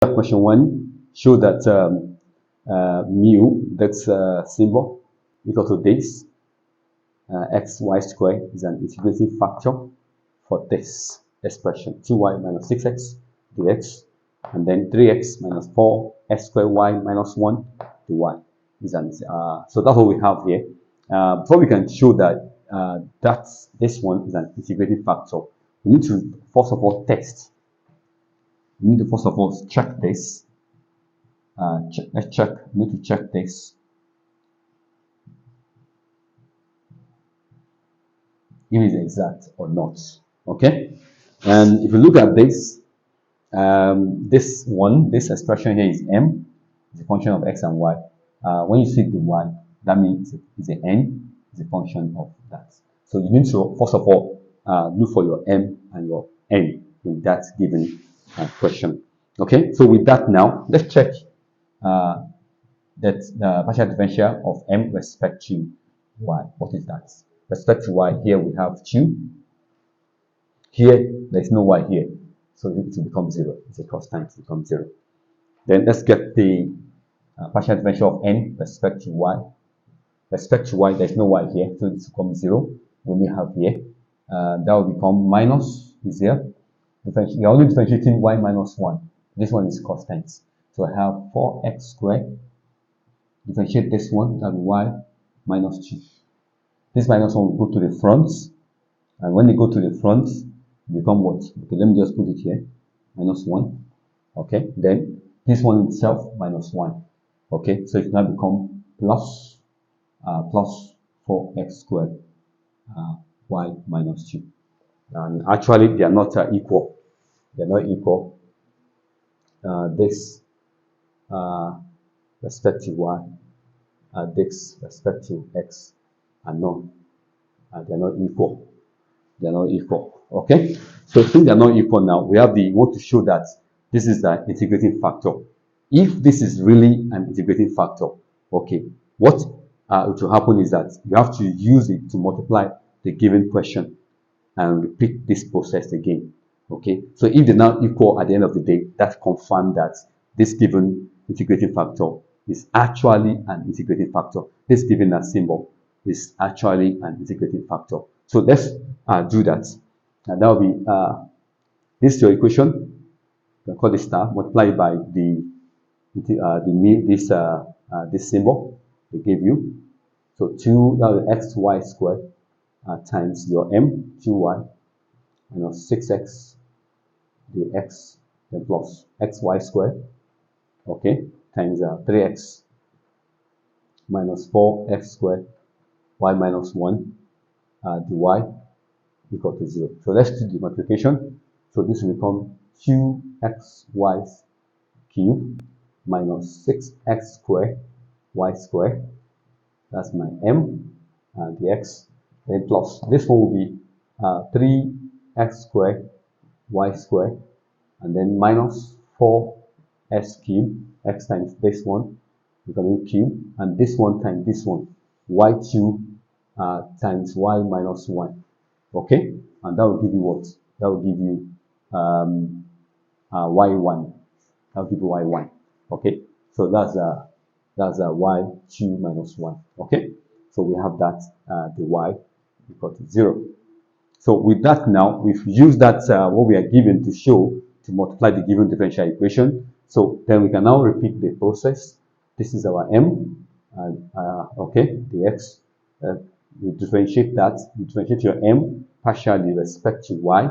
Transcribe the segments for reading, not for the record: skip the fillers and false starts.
Question 1, show that mu, that's symbol, equal to this. Xy squared is an integrating factor for this expression. 2y minus 6x dx, and then 3x minus 4 x squared y minus 1 dy. So that's what we have here. Before we can show that this one is an integrating factor, we need to first of all test. We need to first of all check this. Let's check. We need to check this. If it's exact or not. Okay. And if you look at this, this expression here is m, is a function of x and y. When you see the y, that means it's an n, is a function of that. So you need to first of all look for your m and your n in that given question. Okay. So with that now, let's check that the partial differential of m respect to y. What is that? Respect to y, here we have 2. Here, there's no y here. So it will become 0. It's a constant, it becomes 0. Then let's get the partial differential of n respect to y. Respect to y, there's no y here, so it becomes 0. We only have here. That will become minus is here. We're only differentiating y minus 1. This one is constant. So I have 4x squared. Differentiate this one, that will be y minus 2. This minus 1 will go to the front, and when they go to the front, become what? Okay, let me just put it here, minus 1. Okay, then this one itself, minus 1. Okay, so it now become plus 4x squared y minus 2. And actually, they are not equal. They are not equal. This respect to y, this respect to x, and no, they are not equal. They are not equal. Okay, so since they are not equal now, we want to show that this is an integrating factor. If this is really an integrating factor, okay, what will happen is that you have to use it to multiply the given question and repeat this process again. Okay, so if they're not equal at the end of the day, that confirms that this given integrating factor is actually an integrating factor. This given as symbol is actually an integrating factor. So let's do that. And that will be this is your equation. You can call this star multiplied by this symbol they gave you. So 2 xy squared times your m 2y minus 6x the x then plus xy squared, okay, times 3x minus 4x squared y minus 1 dy equal to 0. So let's do the multiplication. So this will become 2xy cubed minus 6x squared y squared. That's my m and the x. Then plus this one will be 3x squared y squared, and then minus 4s cubed, x times this one becoming cube, and this one times this one, y2 times y minus 1. Okay, and that will give you what? That will give you y1. That will give you y1. Okay, so that's y2 minus 1. Okay, so we have that the y equal to 0. So with that now, we've used that what we are given to show to multiply the given differential equation. So then we can now repeat the process. This is our m, okay, the x. You differentiate that. You differentiate your m partially respect to y.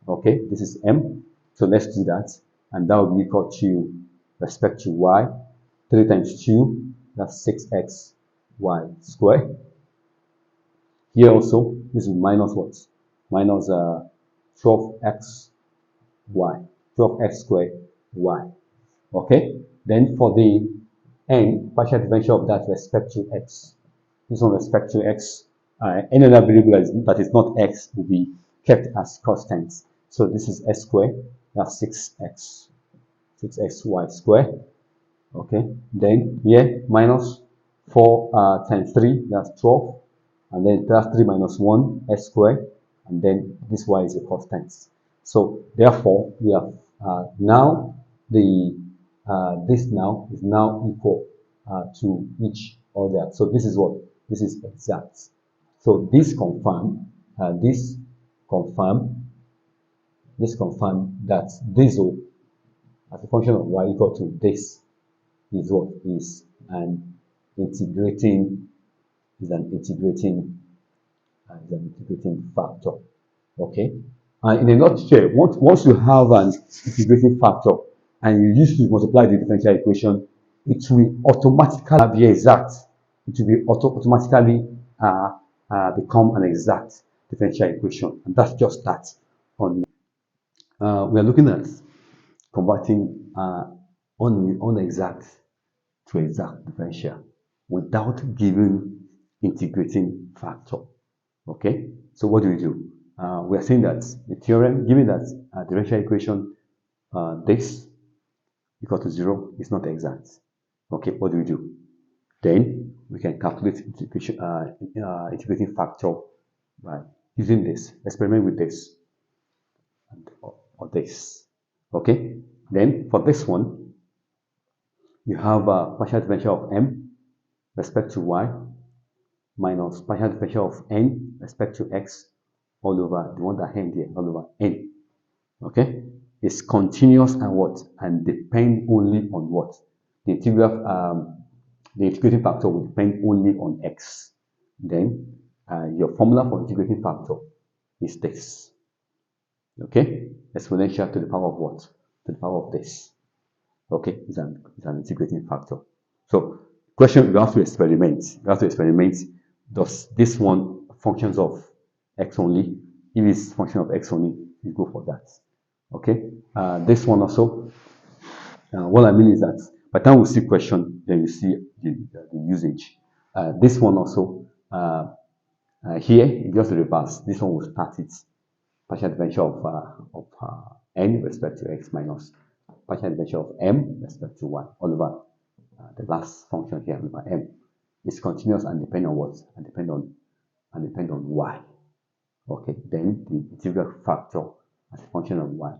Okay, this is m. So let's do that, and that will be equal to respect to y. 3 times 2, that's 6x y squared. Here also, this is minus what? Minus 12x y, 12x squared y. Okay, then for the n, partial differential of that respect to x. This one respect to x. Any other variable that is not x will be kept as constant. So this is s squared, that's 6xy squared. Okay, then here minus 4 times 3, that's 12. And then that's 3 minus 1, s squared. And then this y is a constant. So therefore, we have now the this now is now equal to each other. So this is what? This is exact. So this confirm, this confirm, this confirm that this O as a function of y equal to this is what? An integrating, is an integrating, factor. Okay. And in a nutshell, once you have an integrating factor and you use to multiply the differential equation, it will automatically be exact. It will be automatically become an exact differential equation, and that's just that. On we are looking at converting unexact to exact differential without giving integrating factor. Okay, so what do we do? We are saying that the theorem, given that differential equation this equal to 0 is not exact. Okay, what do we do? Then we can calculate integrating factor by using this. Experiment with this or this. Okay, then for this one, you have a partial differential of m respect to y minus partial differential of n respect to x all over the one that hand here, all over n. Okay, it's continuous and what? And depend only on what? The integral, the integrating factor will depend only on x. Then your formula for integrating factor is this. Okay, exponential to the power of what? To the power of this. Okay, it's an integrating factor. So, question, you have to experiment. You have to experiment. Does this one functions of x only? If it's function of x only, you go for that. Okay, this one also. What I mean is that by the time we see question, then you see the usage. This one also. Here, if you just reverse, this one will start it. Partial differential of n respect to x minus partial differential of m respect to y all over the last function here over m. It's continuous and depend on what? And depend on y. Okay, then the integral factor as a function of y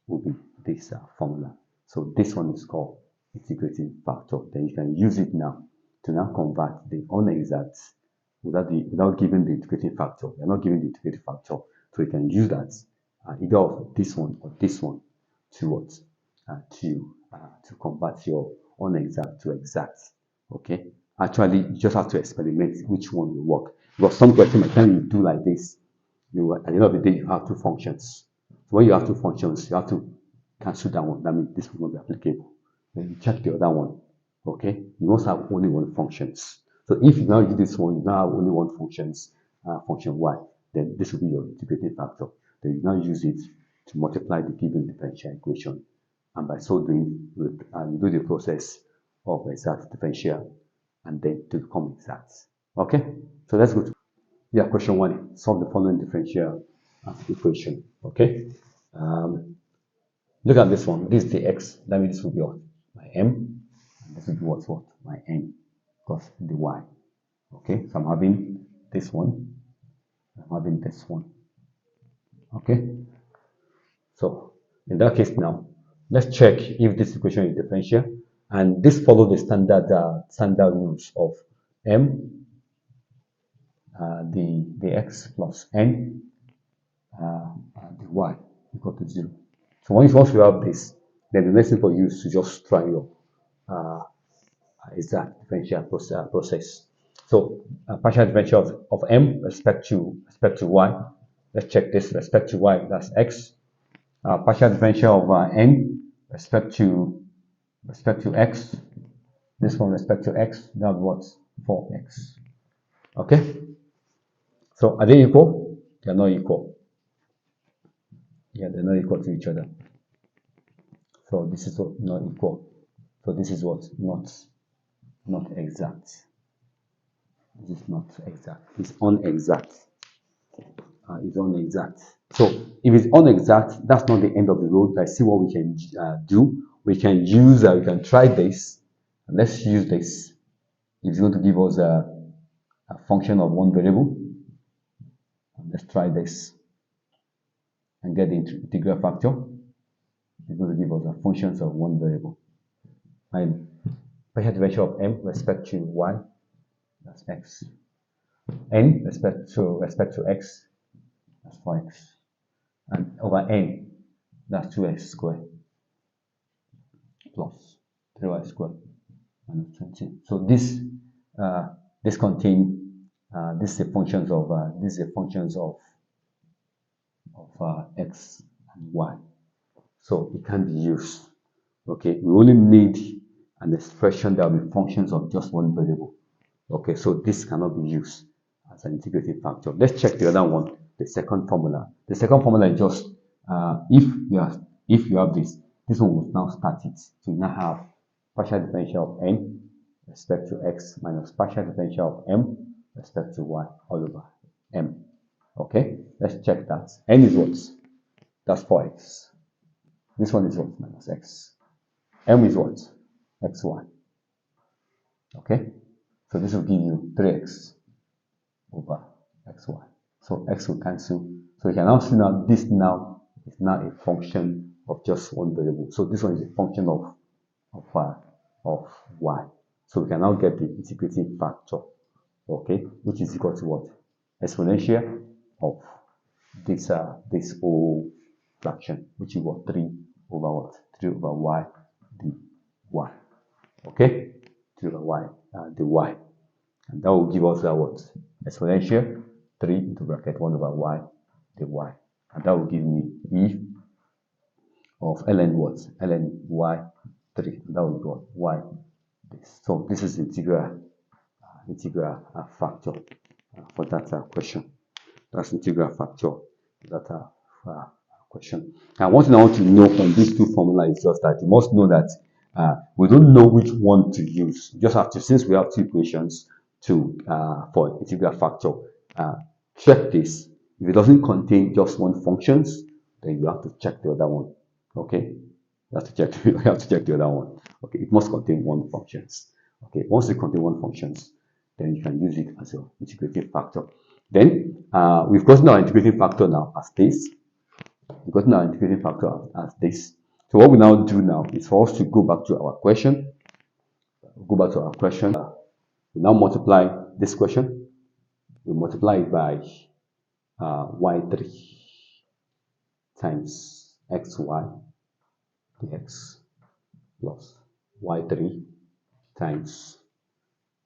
will be this formula. So this one is called integrating factor. Then you can use it now to now convert the unexact without giving the integrating factor. You're not giving the integrating factor, so you can use that either of this one or this one to what? To convert your unexact to exact. Okay. Actually, you just have to experiment which one will work. Because some question, by the time you do like this, at the end of the day, you have two functions. So when you have two functions, you have to cancel that one. That means this will not be applicable. Then you check the other one. Okay. You must have only one functions. So if you now use this one, you now have only one functions, function y, then this will be your integrating factor. Then you now use it to multiply the given differential equation. And by so doing, you do the process of exact differential and then to become exact. Okay, so let's go to question 1. Solve the following differential equation. Okay, look at this one. This is the x. That means this will be what? My m. And this will be what? My n. Plus the y. Okay, so I'm having this one. I'm having this one. Okay, so in that case now, let's check if this equation is differential, and this follows the standard rules of m, the x plus n, the y equal to 0. So once you have this, then the next thing for you is to just try your exact differential process. So partial differential of m respect to y. Let's check this respect to y. That's x. Partial differential of n respect to x. This one respect to x. That's what? 4x. Okay. So are they equal? They are not equal. Yeah, they're not equal to each other. So this is what? Not equal. So this is what? Not exact. This is not exact. It's unexact. It's unexact. So if it's unexact, that's not the end of the road. Let's see what we can do. We can use, we can try this. Let's use this. It's going to give us a function of one variable. Let's try this and get the integral factor. It's going to give us a functions of one variable. my partial differential of m with respect to y, that's x. N respect to x, that's 4x. And over n, that's 2x squared plus 3y squared minus 20. So this contains this is the functions of x and y. So it can be used. Okay, we only need an expression that will be functions of just one variable. Okay, so this cannot be used as an integrating factor. Let's check the other one, the second formula. The second formula is just if you have this one will now start it. So you now have partial differential of n respect to x minus partial differential of m respect to y all over m. Okay, let's check that. N is what? That's 4x. This one is what? Minus x. M is what? xy. Okay, so this will give you 3x over xy. So x will cancel. So you can now see now this now is now a function of just one variable. So this one is a function of y. So we can now get the integrating factor, okay, which is equal to what? Exponential of this whole fraction, which is what? 3 over what? 3 over y dy. Okay, 3 over y dy. And that will give us that what? Exponential 3 into bracket 1 over y dy. And that will give me e of ln what? Ln y3. That will be what? Y this. So this is integral factor for that question. That's integral factor for that question. Now, one thing I want to know from these two formulas is just that you must know that we don't know which one to use. You just have to, since we have two equations for integral factor, check this. If it doesn't contain just one functions, then you have to check the other one. Okay, you have to check the other one. Okay, it must contain one functions. Okay, once it contains one functions, then you can use it as your integrating factor. Then we've gotten our integrating factor now as this. We've gotten our integrating factor as this. So what we now do now is for us to go back to our question. We now multiply this question. We multiply it by y3 times xy dx plus y3 times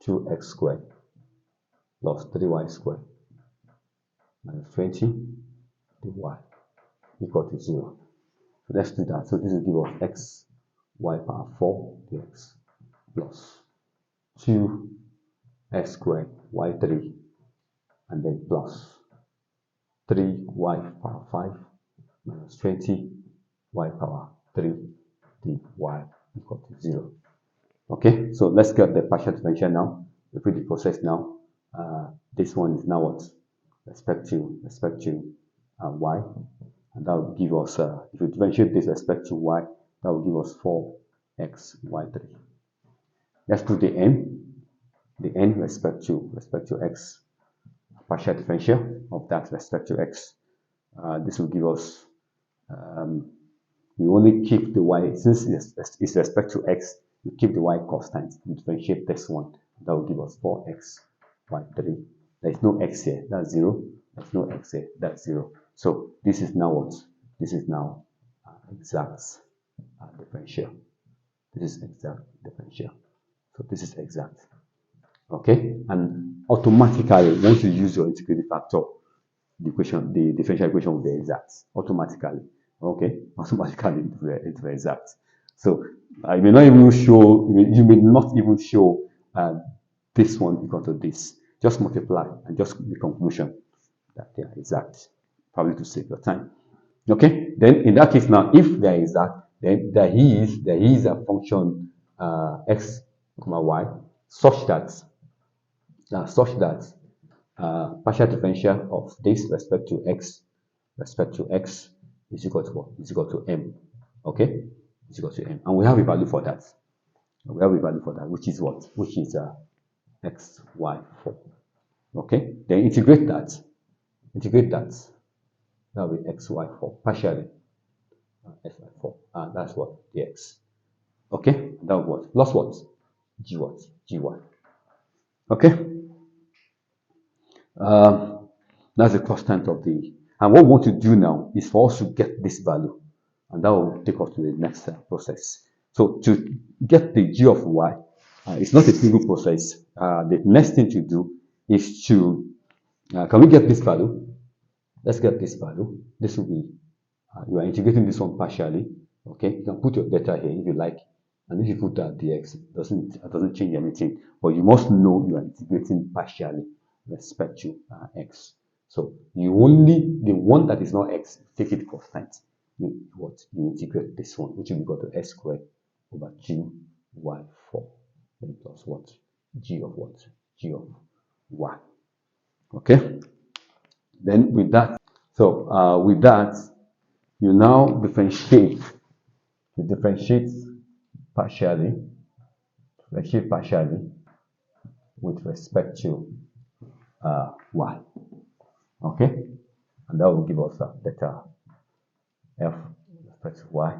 2x squared plus 3y squared minus 20 dy equal to 0. So let's do that. So this will give us x y power 4 dx plus 2x squared y3 and then plus 3y power 5 minus 20 y power 3 dy equal to 0. Okay, so let's get the partial differential now. Repeat the process now. This one is now what? Respect to y, and that will give us, if you differentiate this respect to y, that will give us 4x y3. Let's do the n respect to x, partial differential of that respect to x. This will give us, you only keep the y, since it's respect to x, you keep the y constant, you differentiate this one, that will give us 4x y3. There's no x here, that's 0. There's no x here, that's 0. So this is now what? This is now exact differential. This is exact differential. So this is exact. Okay, and automatically once you use your integrating factor, the differential equation will be exact automatically. Okay, automatically it will be exact. So you may not even show, you may not even show this one equal to this. Just multiply and just the conclusion that they are exact, probably to save your time. Okay, then in that case now, if they are exact, then there is a function x, y such that partial differential of this respect to x is equal to what? Is equal to m. Okay, is equal to m, and we have a value for that. Which is what? Which is x, y, 4. Okay, then integrate that. That will be x, y, 4 partially. X, y, 4, and that's what dx. Okay, that what? Plus what? G what? Gy. Okay, that's the constant of the. And what we want to do now is for us to get this value, and that will take us to the next process. So to get the g of y, it's not a single process. The next thing to do is to, can we get this value? Let's get this value. This will be, you are integrating this one partially. Okay, you can put your data here if you like, and if you put that dx, it doesn't change anything. But you must know you are integrating partially with respect to x. So you only, the one that is not x, take it constant. You integrate this one, which will be equal to x squared over 2y4, then plus what? G of what? G of y. Okay. Then with that, with that, you now differentiate. You differentiate partially with respect to y. Okay, and that will give us beta f with respect to y.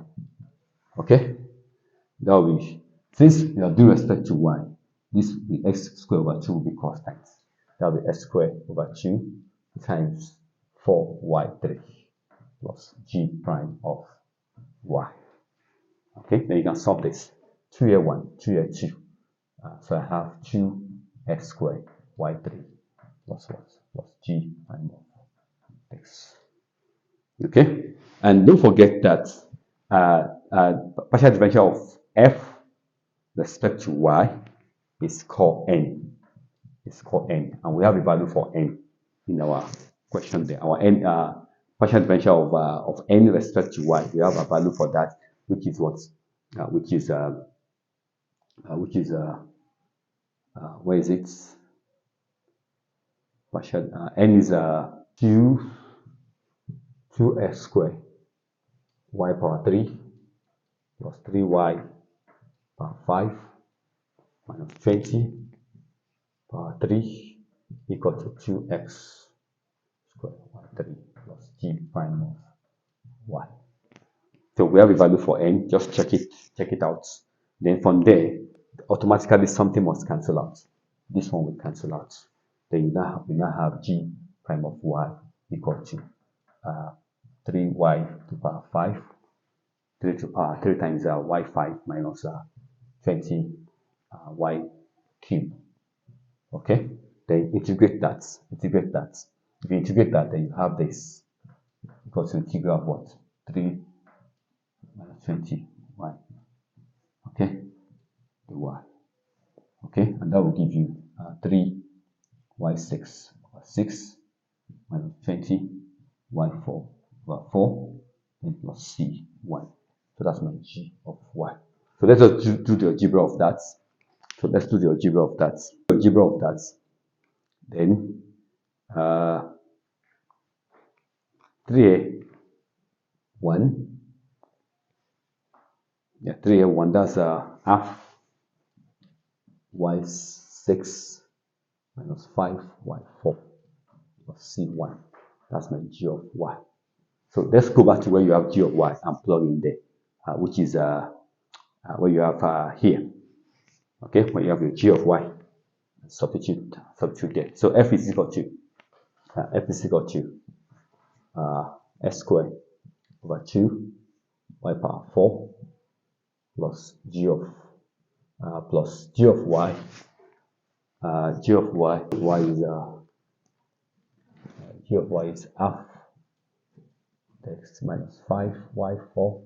Okay, that will be, since you are doing respect to y, this will be x squared over 2 will be constant. That will be x squared over 2 times 4y3 plus g prime of y. Okay, then you can solve this. 2 here 1, 2 here 2. So I have 2x squared y3 plus what? Plus g prime of x. Okay, and don't forget that partial differential of f respect to y is called n. It's called n, and we have a value for n in our question there. Our n partial differential of n respect to y, we have a value for that, which is what? Where is it? Partial n is 2x squared y power 3 plus 3y power 5 minus 20 power 3 equal to 2x squared y3 plus g prime of y. So we have a value for n. Just check it out. Then from there, automatically something must cancel out. This one will cancel out. Then we now have g prime of y equal to 3y to the power 5, 3 to power 3 times y5 minus 20 y cube. Okay, then integrate that. If you integrate that, then you have this equal to integral of what? 3 minus 20 y. Okay, the y. Okay, and that will give you 3y6 over 6 minus 20 y4 over 4 and plus c1. So that's my g of y. So let's just do the algebra of that. So let's do the algebra of that. Then 3a 1. Yeah, 3a 1. That's half y6 minus 5y4 plus c1. That's my g of y. So let's go back to where you have g of y and plug in there, which is where you have here. Okay, when you have your g of y, substitute there. So f is equal to s squared over 2 y power 4 plus g of y. G of y is half x minus 5y4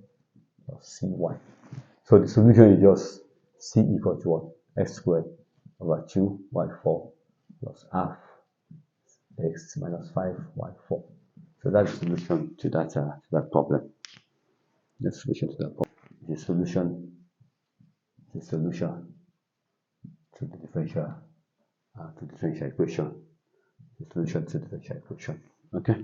plus cy. So the solution is just c equal to what? X squared over 2y4 plus half x minus 5y4. So that's the solution to that problem. The solution to that problem. The solution to the differential equation. The solution to the differential equation. Okay.